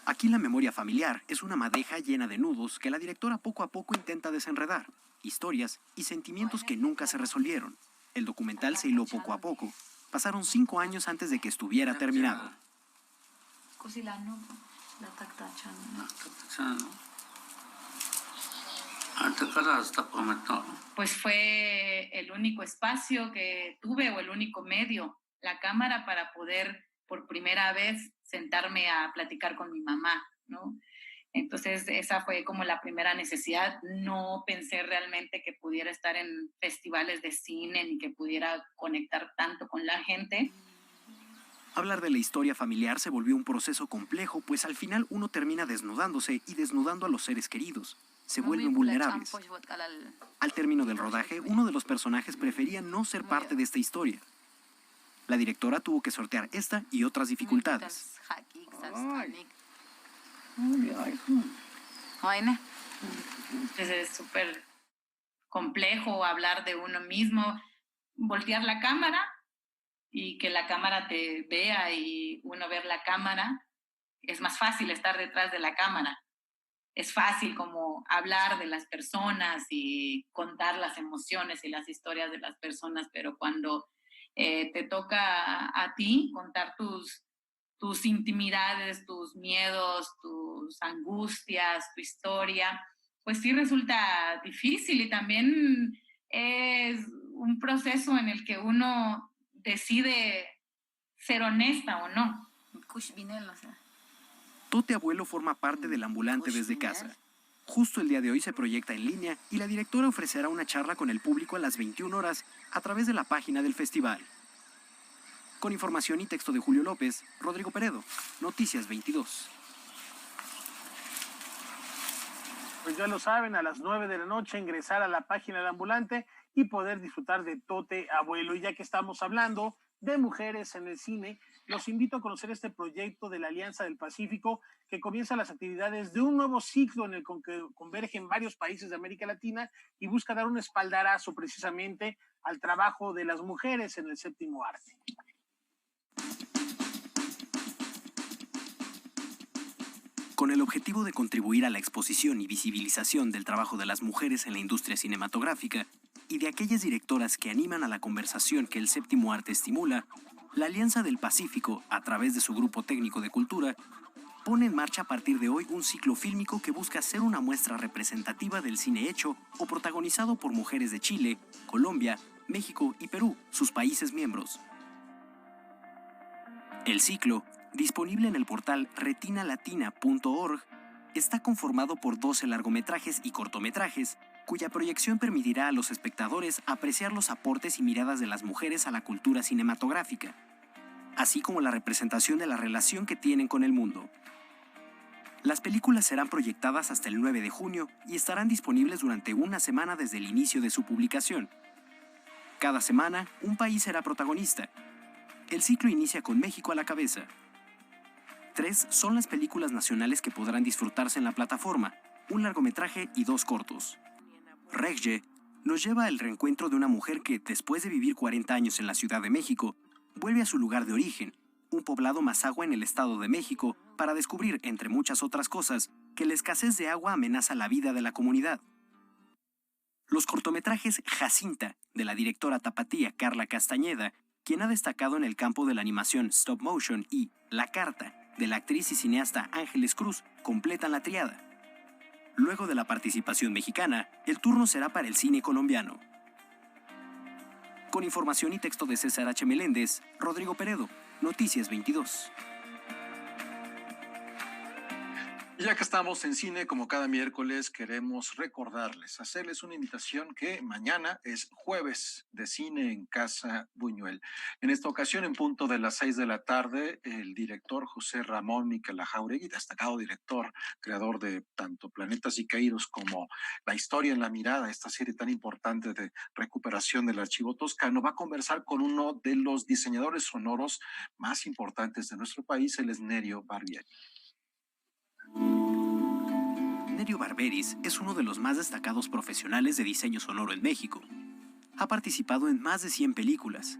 Aquí la memoria familiar es una madeja llena de nudos que la directora poco a poco intenta desenredar, historias y sentimientos que nunca se resolvieron. El documental se hiló poco a poco. Pasaron 5 años antes de que estuviera terminado. Pues fue el único espacio que tuve, o el único medio, la cámara, para poder por primera vez sentarme a platicar con mi mamá, ¿no? Entonces esa fue como la primera necesidad. No pensé realmente que pudiera estar en festivales de cine ni que pudiera conectar tanto con la gente. Hablar de la historia familiar se volvió un proceso complejo, pues al final uno termina desnudándose y desnudando a los seres queridos. Se vuelven vulnerables. Al término del rodaje, uno de los personajes prefería no ser parte de esta historia. La directora tuvo que sortear esta y otras dificultades. Entonces es súper complejo hablar de uno mismo, voltear la cámara y que la cámara te vea y uno ver la cámara. Es más fácil estar detrás de la cámara. Es fácil como hablar de las personas y contar las emociones y las historias de las personas, pero cuando te toca a ti contar tus intimidades, tus miedos, tus angustias, tu historia, pues sí resulta difícil, y también es un proceso en el que uno decide ser honesta o no. Tote Abuelo forma parte del Ambulante desde casa. Justo el día de hoy se proyecta en línea y la directora ofrecerá una charla con el público a las 21 horas a través de la página del festival. Con información y texto de Julio López, Rodrigo Peredo, Noticias 22. Pues ya lo saben, a las 9 de la noche ingresar a la página del Ambulante y poder disfrutar de Tote Abuelo. Y ya que estamos hablando de mujeres en el cine, los invito a conocer este proyecto de la Alianza del Pacífico, que comienza las actividades de un nuevo ciclo en el que convergen varios países de América Latina y busca dar un espaldarazo precisamente al trabajo de las mujeres en el séptimo arte. Con el objetivo de contribuir a la exposición y visibilización del trabajo de las mujeres en la industria cinematográfica y de aquellas directoras que animan a la conversación que el séptimo arte estimula, la Alianza del Pacífico, a través de su grupo técnico de cultura, pone en marcha a partir de hoy un ciclo fílmico que busca ser una muestra representativa del cine hecho o protagonizado por mujeres de Chile, Colombia, México y Perú, sus países miembros. El ciclo, disponible en el portal retinalatina.org, está conformado por 12 largometrajes y cortometrajes, cuya proyección permitirá a los espectadores apreciar los aportes y miradas de las mujeres a la cultura cinematográfica, así como la representación de la relación que tienen con el mundo. Las películas serán proyectadas hasta el 9 de junio y estarán disponibles durante una semana desde el inicio de su publicación. Cada semana, un país será protagonista. El ciclo inicia con México a la cabeza. 3 son las películas nacionales que podrán disfrutarse en la plataforma, un largometraje y 2 cortos. Regye nos lleva al reencuentro de una mujer que, después de vivir 40 años en la Ciudad de México, vuelve a su lugar de origen, un poblado Mazahua en el Estado de México, para descubrir, entre muchas otras cosas, que la escasez de agua amenaza la vida de la comunidad. Los cortometrajes Jacinta, de la directora tapatía Carla Castañeda, quien ha destacado en el campo de la animación stop motion, y La Carta, de la actriz y cineasta Ángeles Cruz, completan la triada. Luego de la participación mexicana, el turno será para el cine colombiano. Con información y texto de César H. Meléndez, Rodrigo Peredo, Noticias 22. Y ya que estamos en cine, como cada miércoles, queremos recordarles, hacerles una invitación que mañana es jueves de cine en Casa Buñuel. En esta ocasión, en punto de las 6 de la tarde, el director José Ramón Miquel Jauregui, destacado director, creador de tanto Planetas y Caídos como La Historia en la Mirada, esta serie tan importante de recuperación del archivo toscano, va a conversar con uno de los diseñadores sonoros más importantes de nuestro país, él es Nerio Barbieri. Nerio Barberis es uno de los más destacados profesionales de diseño sonoro en México. Ha participado en más de 100 películas.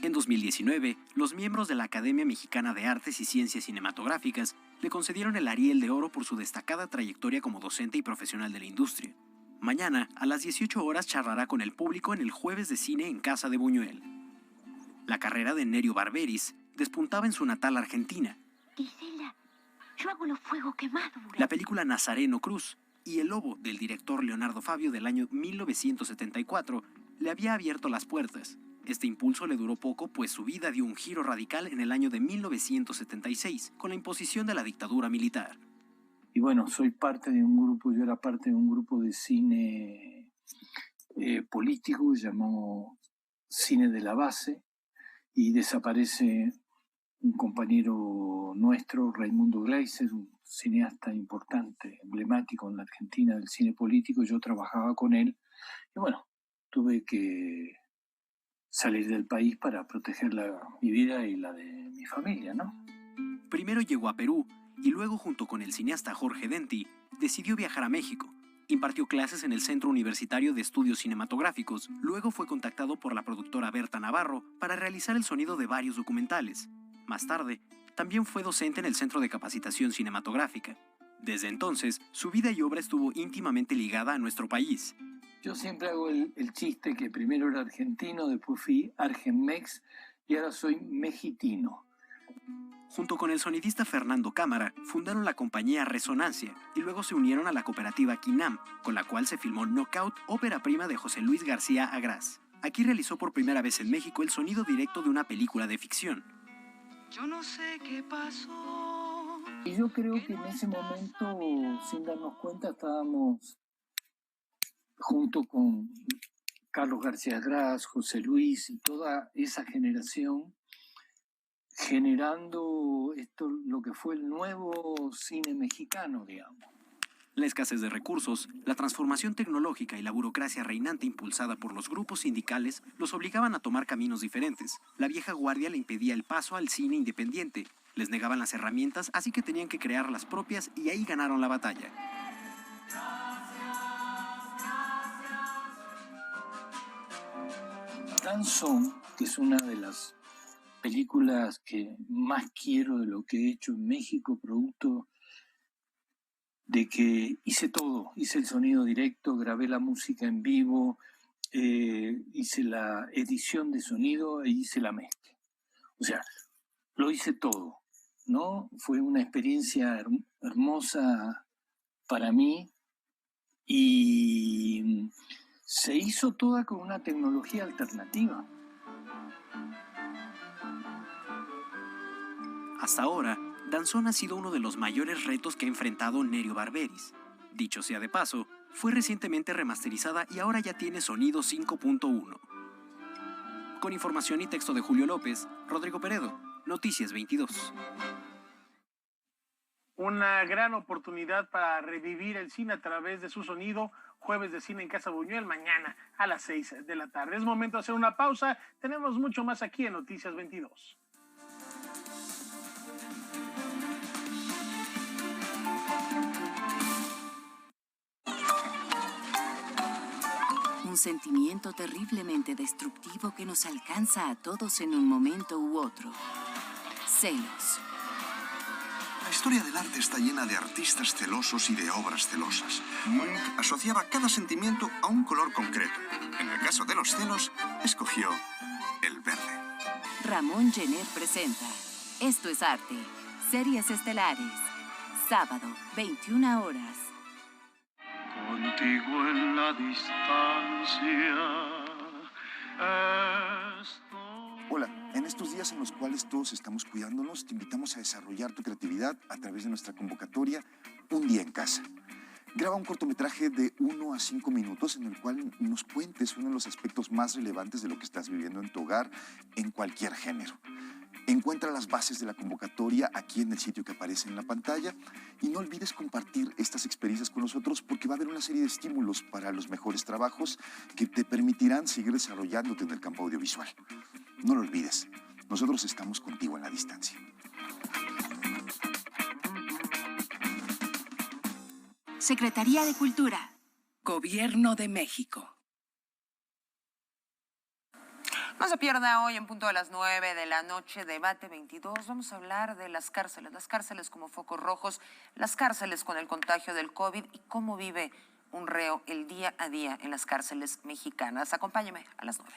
En 2019, los miembros de la Academia Mexicana de Artes y Ciencias Cinematográficas le concedieron el Ariel de Oro por su destacada trayectoria como docente y profesional de la industria. Mañana, a las 18 horas, charlará con el público en el Jueves de Cine en Casa de Buñuel. La carrera de Nerio Barberis despuntaba en su natal Argentina. Gisela, yo hago los fuegos quemados. La película Nazareno Cruz y El Lobo del director Leonardo Fabio del año 1974 le había abierto las puertas. Este impulso le duró poco, pues su vida dio un giro radical en el año de 1976, con la imposición de la dictadura militar. Y bueno, soy parte de un grupo, yo era parte de un grupo de cine político llamado Cine de la Base, y desaparece un compañero nuestro, Raimundo Gleiser, un cineasta importante, emblemático en la Argentina del cine político. Yo trabajaba con él y bueno, tuve que salir del país para proteger mi vida y la de mi familia, ¿no? Primero llegó a Perú y luego, junto con el cineasta Jorge Denti, decidió viajar a México. Impartió clases en el Centro Universitario de Estudios Cinematográficos. Luego fue contactado por la productora Berta Navarro para realizar el sonido de varios documentales. Más tarde, también fue docente en el Centro de Capacitación Cinematográfica. Desde entonces, su vida y obra estuvo íntimamente ligada a nuestro país. Yo siempre hago el chiste que primero era argentino, después fui argenmex y ahora soy mexitino. Junto con el sonidista Fernando Cámara, fundaron la compañía Resonancia y luego se unieron a la cooperativa Quinam, con la cual se filmó Knockout, ópera prima de José Luis García Agraz. Aquí realizó por primera vez en México el sonido directo de una película de ficción. Yo no sé qué pasó. Y yo creo que en ese momento, sin darnos cuenta, estábamos junto con Carlos García Agraz, José Luis y toda esa generación, generando lo que fue el nuevo cine mexicano, digamos. La escasez de recursos, la transformación tecnológica y la burocracia reinante impulsada por los grupos sindicales los obligaban a tomar caminos diferentes. La vieja guardia le impedía el paso al cine independiente, les negaban las herramientas, así que tenían que crear las propias y ahí ganaron la batalla. Danzón, que es una de las películas que más quiero de lo que he hecho en México, producto de que hice todo, hice el sonido directo, grabé la música en vivo, hice la edición de sonido e hice la mezcla. O sea, lo hice todo, ¿no? Fue una experiencia hermosa para mí y se hizo toda con una tecnología alternativa. Hasta ahora, Danzón ha sido uno de los mayores retos que ha enfrentado Nerio Barberis. Dicho sea de paso, fue recientemente remasterizada y ahora ya tiene sonido 5.1. Con información y texto de Julio López, Rodrigo Peredo, Noticias 22. Una gran oportunidad para revivir el cine a través de su sonido. Jueves de Cine en Casa Buñuel, mañana a las 6 de la tarde. Es momento de hacer una pausa. Tenemos mucho más aquí en Noticias 22. Un sentimiento terriblemente destructivo que nos alcanza a todos en un momento u otro. Celos. La historia del arte está llena de artistas celosos y de obras celosas. Munch asociaba cada sentimiento a un color concreto. En el caso de los celos, escogió el verde. Ramón Genet presenta Esto es Arte. Series estelares. Sábado, 21 horas. Contigo en la distancia estoy. Hola, en estos días en los cuales todos estamos cuidándonos, te invitamos a desarrollar tu creatividad a través de nuestra convocatoria Un Día en Casa. Graba un cortometraje de 1 a 5 minutos en el cual nos cuentes uno de los aspectos más relevantes de lo que estás viviendo en tu hogar en cualquier género. Encuentra las bases de la convocatoria aquí en el sitio que aparece en la pantalla y no olvides compartir estas experiencias con nosotros porque va a haber una serie de estímulos para los mejores trabajos que te permitirán seguir desarrollándote en el campo audiovisual. No lo olvides, nosotros estamos contigo en la distancia. Secretaría de Cultura. Gobierno de México. No se pierda hoy en punto de las 9 de la noche, Debate 22. Vamos a hablar de las cárceles como focos rojos, las cárceles con el contagio del COVID y cómo vive un reo el día a día en las cárceles mexicanas. Acompáñeme a las 9.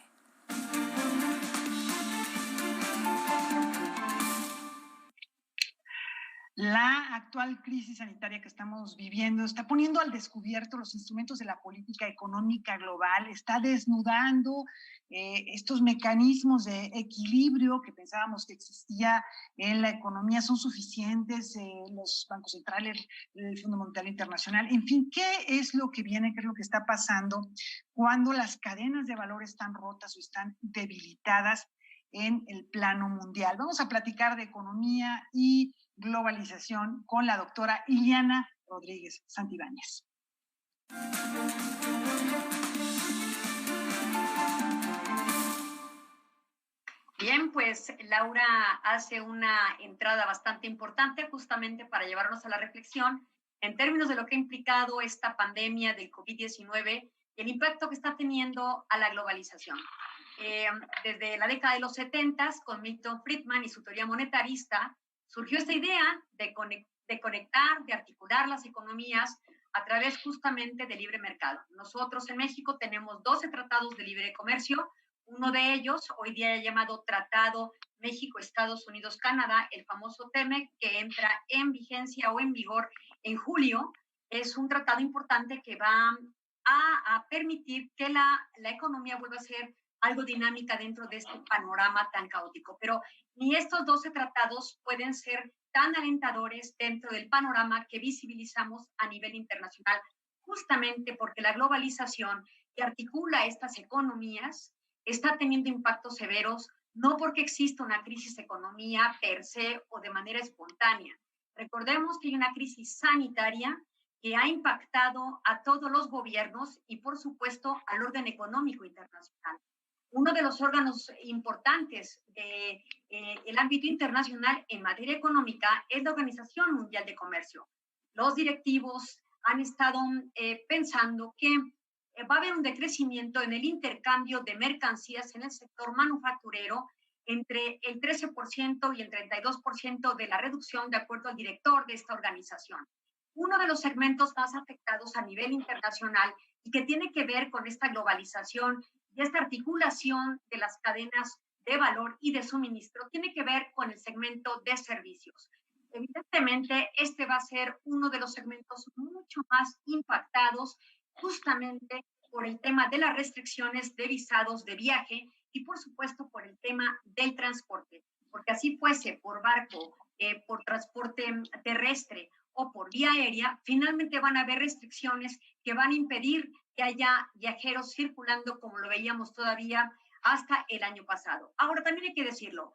La actual crisis sanitaria que estamos viviendo está poniendo al descubierto los instrumentos de la política económica global, está desnudando estos mecanismos de equilibrio que pensábamos que existía en la economía, son suficientes, los bancos centrales, el Fondo Monetario Internacional, en fin, ¿qué es lo que viene, qué es lo que está pasando cuando las cadenas de valor están rotas o están debilitadas en el plano mundial? Vamos a platicar de economía y globalización con la doctora Iliana Rodríguez Santibáñez. Bien, pues Laura hace una entrada bastante importante justamente para llevarnos a la reflexión en términos de lo que ha implicado esta pandemia del COVID-19 y el impacto que está teniendo a la globalización. Desde la década de los 70, con Milton Friedman y su teoría monetarista, surgió esta idea de conectar, de articular las economías a través justamente del libre mercado. Nosotros en México tenemos 12 tratados de libre comercio, uno de ellos, hoy día llamado Tratado México, Estados Unidos, Canadá, el famoso TEMEC, que entra en vigencia o en vigor en julio, es un tratado importante que va a permitir que la economía vuelva a ser algo dinámica dentro de este panorama tan caótico. Pero ni estos 12 tratados pueden ser tan alentadores dentro del panorama que visibilizamos a nivel internacional, justamente porque la globalización que articula estas economías está teniendo impactos severos, no porque exista una crisis de economía per se o de manera espontánea. Recordemos que hay una crisis sanitaria que ha impactado a todos los gobiernos y, por supuesto, al orden económico internacional. Uno de los órganos importantes del ámbito internacional en materia económica es la Organización Mundial de Comercio. Los directivos han estado pensando que va a haber un decrecimiento en el intercambio de mercancías en el sector manufacturero entre el 13% y el 32% de la reducción, de acuerdo al director de esta organización. Uno de los segmentos más afectados a nivel internacional y que tiene que ver con esta globalización y esta articulación de las cadenas de valor y de suministro tiene que ver con el segmento de servicios. Evidentemente, este va a ser uno de los segmentos mucho más impactados justamente por el tema de las restricciones de visados de viaje y, por supuesto, por el tema del transporte. Porque así fuese por barco, por transporte terrestre o por vía aérea, finalmente van a haber restricciones que van a impedir que haya viajeros circulando como lo veíamos todavía hasta el año pasado. Ahora, también hay que decirlo,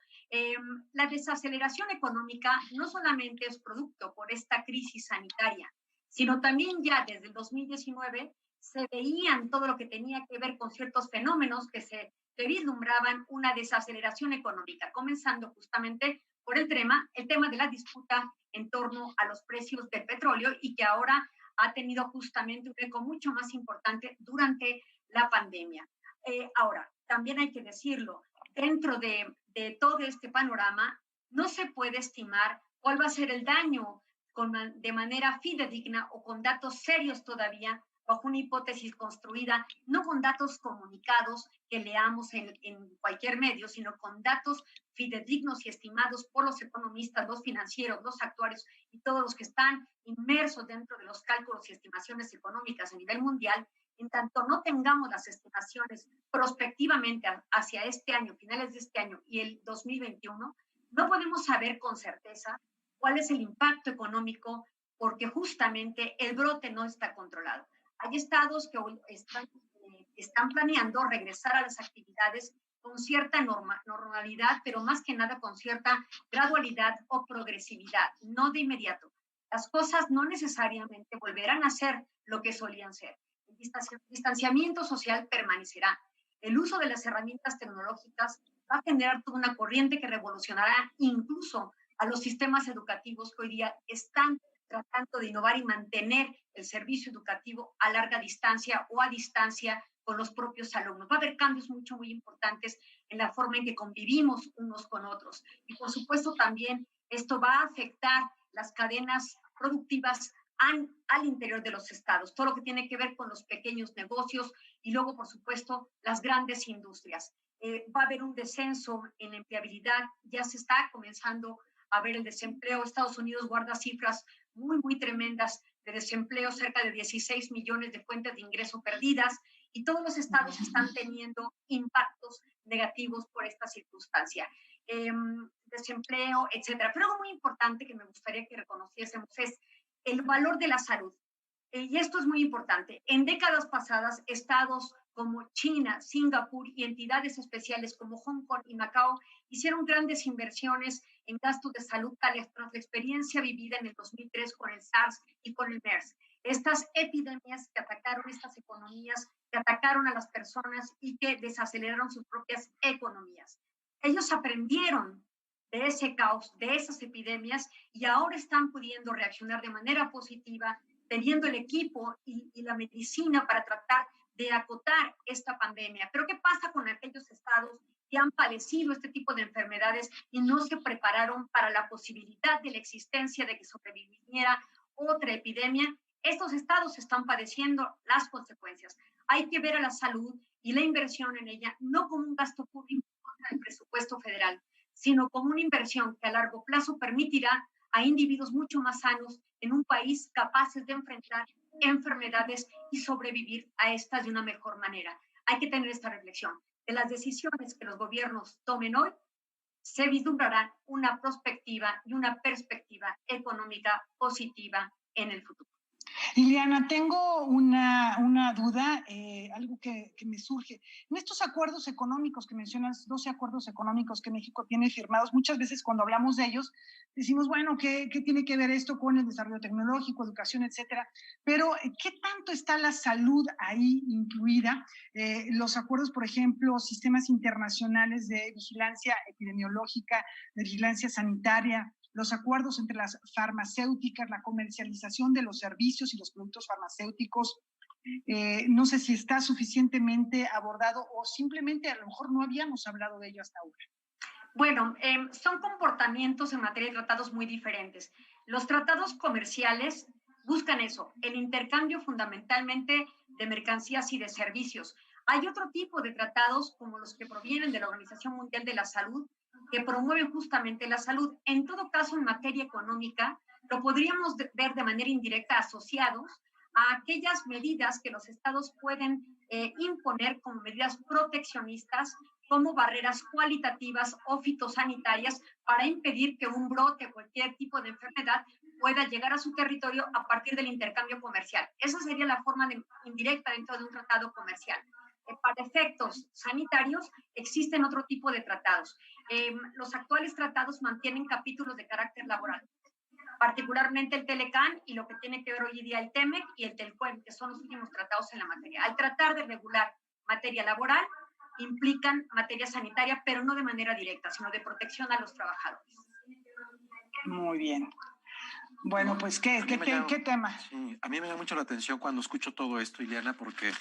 la desaceleración económica no solamente es producto por esta crisis sanitaria, sino también ya desde el 2019 se veían todo lo que tenía que ver con ciertos fenómenos que se vislumbraban una desaceleración económica, comenzando justamente por el tema de la disputa en torno a los precios del petróleo y que ahora ha tenido justamente un eco mucho más importante durante la pandemia. Ahora, también hay que decirlo, dentro de todo este panorama no se puede estimar cuál va a ser el daño de manera fidedigna o con datos serios todavía, bajo una hipótesis construida, no con datos comunicados que leamos en cualquier medio, sino con datos fidedignos y estimados por los economistas, los financieros, los actuarios y todos los que están inmersos dentro de los cálculos y estimaciones económicas a nivel mundial, En tanto no tengamos las estimaciones prospectivamente hacia este año, finales de este año y el 2021, no podemos saber con certeza cuál es el impacto económico, porque justamente el brote no está controlado. Hay estados que hoy están planeando regresar a las actividades con cierta normalidad, pero más que nada con cierta gradualidad o progresividad, no de inmediato. Las cosas no necesariamente volverán a ser lo que solían ser. El distanciamiento social permanecerá. El uso de las herramientas tecnológicas va a generar toda una corriente que revolucionará incluso a los sistemas educativos que hoy día están tratando de innovar y mantener el servicio educativo a larga distancia o a distancia con los propios alumnos. Va a haber cambios muy importantes en la forma en que convivimos unos con otros. Y por supuesto también esto va a afectar las cadenas productivas al interior de los estados, todo lo que tiene que ver con los pequeños negocios y luego, por supuesto, las grandes industrias. Va a haber un descenso en la empleabilidad, ya se está comenzando a ver el desempleo. Estados Unidos guarda cifras muy tremendas de desempleo, cerca de 16 millones de fuentes de ingreso perdidas, y todos los estados están teniendo impactos negativos por esta circunstancia. Desempleo, etcétera. Pero algo muy importante que me gustaría que reconociésemos es el valor de la salud. Y esto es muy importante. En décadas pasadas, estados como China, Singapur y entidades especiales como Hong Kong y Macao hicieron grandes inversiones en gastos de salud tras la experiencia vivida en el 2003 con el SARS y con el MERS. Estas epidemias que atacaron estas economías, que atacaron a las personas y que desaceleraron sus propias economías. Ellos aprendieron de ese caos, de esas epidemias, y ahora están pudiendo reaccionar de manera positiva, teniendo el equipo y la medicina para tratar de acotar esta pandemia. Pero ¿qué pasa con aquellos estados que han padecido este tipo de enfermedades y no se prepararon para la posibilidad de la existencia de que sobreviviera otra epidemia? Estos estados están padeciendo las consecuencias. Hay que ver a la salud y la inversión en ella no como un gasto público del presupuesto federal, sino como una inversión que a largo plazo permitirá a individuos mucho más sanos en un país capaces de enfrentar enfermedades y sobrevivir a estas de una mejor manera. Hay que tener esta reflexión. De las decisiones que los gobiernos tomen hoy, se vislumbrará una perspectiva económica positiva en el futuro. Liliana, tengo una duda, algo que me surge. En estos acuerdos económicos que mencionas, 12 acuerdos económicos que México tiene firmados, muchas veces cuando hablamos de ellos, decimos, bueno, ¿qué tiene que ver esto con el desarrollo tecnológico, educación, etcétera? Pero, ¿qué tanto está la salud ahí incluida? Los acuerdos, por ejemplo, sistemas internacionales de vigilancia epidemiológica, de vigilancia sanitaria, los acuerdos entre las farmacéuticas, la comercialización de los servicios y los productos farmacéuticos. No sé si está suficientemente abordado o simplemente a lo mejor no habíamos hablado de ello hasta ahora. Bueno, son comportamientos en materia de tratados muy diferentes. Los tratados comerciales buscan eso, el intercambio fundamentalmente de mercancías y de servicios. Hay otro tipo de tratados como los que provienen de la Organización Mundial de la Salud, que promueven justamente la salud. En todo caso, en materia económica, lo podríamos ver de manera indirecta asociados a aquellas medidas que los estados pueden imponer como medidas proteccionistas, como barreras cualitativas o fitosanitarias para impedir que un brote o cualquier tipo de enfermedad pueda llegar a su territorio a partir del intercambio comercial. Esa sería la forma indirecta dentro de un tratado comercial. Para efectos sanitarios existen otro tipo de tratados. Los actuales tratados mantienen capítulos de carácter laboral, particularmente el Telecan y lo que tiene que ver hoy día el TEMEC y el TELCUEM, que son los últimos tratados en la materia. Al tratar de regular materia laboral, implican materia sanitaria, pero no de manera directa, sino de protección a los trabajadores. Muy bien. Bueno, pues, ¿qué tema? Sí, a mí me da mucho la atención cuando escucho todo esto, Ileana, porque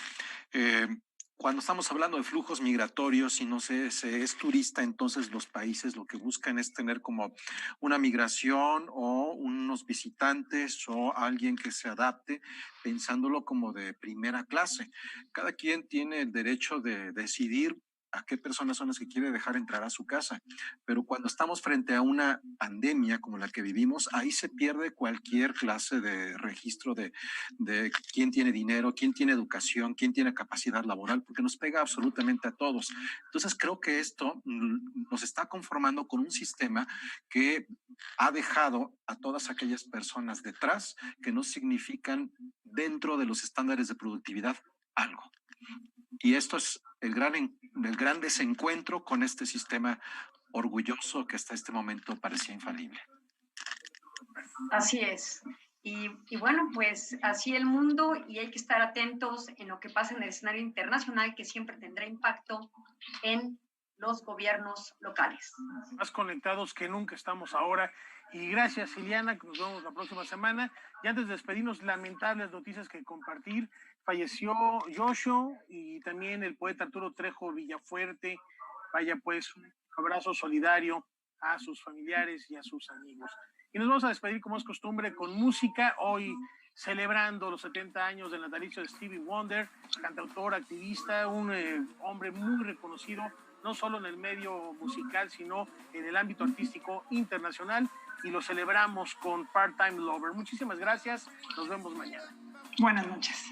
cuando estamos hablando de flujos migratorios y no se es turista, entonces los países lo que buscan es tener como una migración o unos visitantes o alguien que se adapte, pensándolo como de primera clase. Cada quien tiene el derecho de decidir a qué personas son las que quiere dejar entrar a su casa. Pero cuando estamos frente a una pandemia como la que vivimos, ahí se pierde cualquier clase de registro de quién tiene dinero, quién tiene educación, quién tiene capacidad laboral, porque nos pega absolutamente a todos. Entonces creo que esto nos está conformando con un sistema que ha dejado a todas aquellas personas detrás que no significan dentro de los estándares de productividad algo. Y esto es el gran desencuentro con este sistema orgulloso que hasta este momento parecía infalible. Así es. Y bueno, pues así el mundo, y hay que estar atentos en lo que pasa en el escenario internacional, que siempre tendrá impacto en los gobiernos locales. Más conectados que nunca estamos ahora. Y gracias, Ileana, que nos vemos la próxima semana. Y antes de despedirnos, lamentables noticias que compartir. Falleció Yoshio y también el poeta Arturo Trejo Villafuerte. Vaya pues, un abrazo solidario a sus familiares y a sus amigos. Y nos vamos a despedir, como es costumbre, con música. Hoy celebrando los 70 años del natalicio de Stevie Wonder, cantautor, activista, un hombre muy reconocido, no solo en el medio musical, sino en el ámbito artístico internacional. Y lo celebramos con Part-Time Lover. Muchísimas gracias. Nos vemos mañana. Buenas noches.